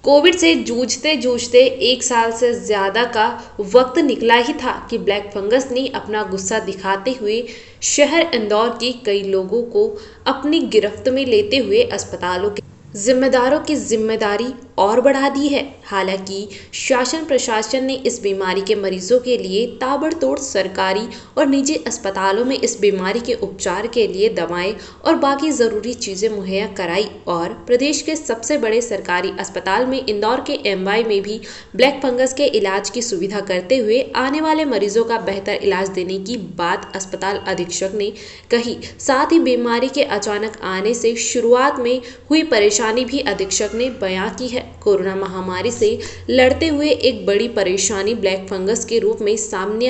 Covid से जूझते जूझते 1 साल से ज्यादा का वक्त निकला ही था कि ब्लैक फंगस ने अपना गुस्सा दिखाते हुए शहर इंदौर के कई लोगों को अपनी गिरफ्त में लेते हुए अस्पतालों के जिम्मेदारों की जिम्मेदारी और बढ़ा दी है। हालांकि शासन प्रशासन ने इस बीमारी के मरीजों के लिए ताबड़तोड़ सरकारी और निजी अस्पतालों में इस बीमारी के उपचार के लिए दवाएं और बाकी जरूरी चीजें मुहैया कराई और प्रदेश के सबसे बड़े सरकारी अस्पताल में इंदौर के एमवाई में भी ब्लैक फंगस के इलाज की सुविधा करते हुए आने वाले मरीजों का बेहतर इलाज देने की बात अस्पताल अधीक्षक ने कही। साथ ही बीमारी के अचानक आने से शुरुआत में हुई परेशानी भी अधीक्षक ने बयां की है। कोरोना महामारी से लड़ते हुए एक बड़ी परेशानी ब्लैक फंगस के रूप में सामने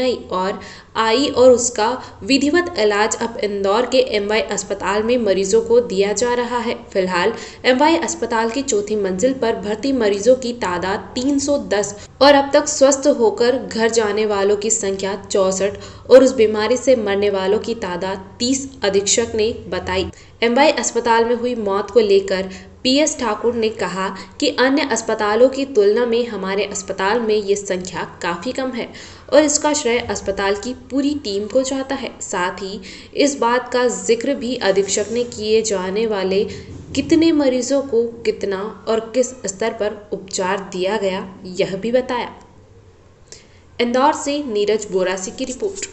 आई और उसका विधिवत इलाज अब इंदौर के एमवाई अस्पताल में मरीजों को दिया जा रहा है। फिलहाल एमवाई अस्पताल की चौथी मंजिल पर भर्ती मरीजों की तादाद 310 और अब तक स्वस्थ होकर घर जाने वालों की संख्या 64 और उस बीमारी से मरने वालों की तादाद 30 अधीक्षक ने बताई। एमवाई अस्पताल में हुई मौत को लेकर पीएस ठाकुर ने कहा कि अन्य अस्पतालों की तुलना में हमारे अस्पताल में ये संख्या काफ़ी कम है और इसका श्रेय अस्पताल की पूरी टीम को जाता है। साथ ही इस बात का जिक्र भी अधीक्षक ने किए जाने वाले कितने मरीजों को कितना और किस स्तर पर उपचार दिया गया यह भी बताया। इंदौर से नीरज बोरासी की रिपोर्ट।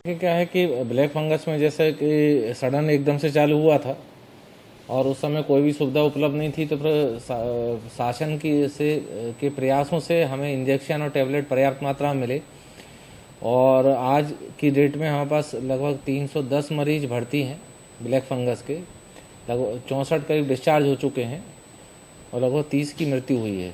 क्या है कि ब्लैक फंगस में जैसे कि सडन एकदम से चालू हुआ था और उस समय कोई भी सुविधा उपलब्ध नहीं थी, तो फिर शासन के प्रयासों से हमें इंजेक्शन और टैबलेट पर्याप्त मात्रा में मिले और आज की डेट में हमारे पास लगभग 310 मरीज भर्ती हैं ब्लैक फंगस के। लगभग 64 करीब डिस्चार्ज हो चुके हैं और लगभग 30 की मृत्यु हुई है।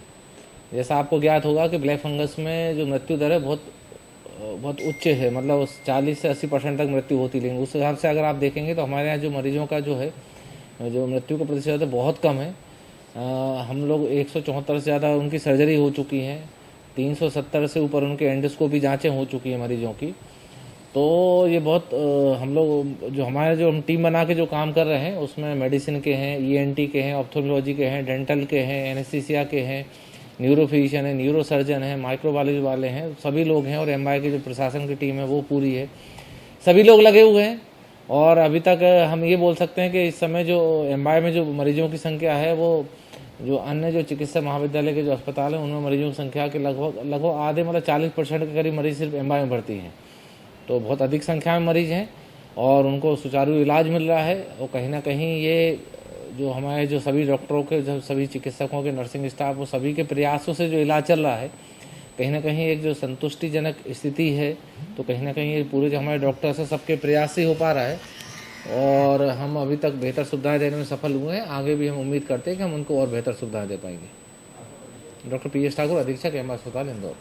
जैसा आपको ज्ञात होगा कि ब्लैक फंगस में जो मृत्यु दर है बहुत उच्च है, मतलब 40 से 80% तक मृत्यु होती है। लेकिन उस हिसाब से अगर आप देखेंगे तो हमारे यहाँ जो मरीजों का जो मृत्यु का प्रतिशत है बहुत कम है। हम लोग 174 से ज़्यादा उनकी सर्जरी हो चुकी है, 370 से ऊपर उनके एंडोस्कोपी जांचें हो चुकी हैं मरीजों की। तो ये बहुत हम लोग हम टीम बना के जो काम कर रहे हैं उसमें मेडिसिन के हैं, ईएनटी के हैं, ऑप्थेल्मोलॉजी के हैं, डेंटल के हैं, एनेस्थीसिया के हैं, न्यूरोफिजिशियन है, न्यूरो सर्जन है, माइक्रोबायोलॉजी वाले हैं, सभी लोग हैं और एमवाई की जो प्रशासन की टीम है वो पूरी है। सभी लोग लगे हुए हैं और अभी तक हम ये बोल सकते हैं कि इस समय जो एमवाई में जो मरीजों की संख्या है वो जो अन्य जो चिकित्सा महाविद्यालय के जो अस्पताल हैं उनमें मरीजों की संख्या के लगभग आधे, मतलब 40% के करीब मरीज सिर्फ एमवाई में भर्ती हैं। तो बहुत अधिक संख्या में मरीज हैं और उनको सुचारू इलाज मिल रहा है। और कहीं ना कहीं ये जो हमारे जो सभी डॉक्टरों के, जो सभी चिकित्सकों के, नर्सिंग स्टाफ, वो सभी के प्रयासों से जो इलाज चल रहा है, कहीं ना कहीं एक जो संतुष्टिजनक स्थिति है। तो कहीं ना कहीं ये पूरे जो हमारे डॉक्टर से सबके प्रयास से हो पा रहा है और हम अभी तक बेहतर सुविधाएं देने में सफल हुए हैं। आगे भी हम उम्मीद करते हैं कि हम उनको और बेहतर सुविधाएं दे पाएंगे। डॉक्टर पीएस ठाकुर, अधीक्षक एमवाई अस्पताल इंदौर।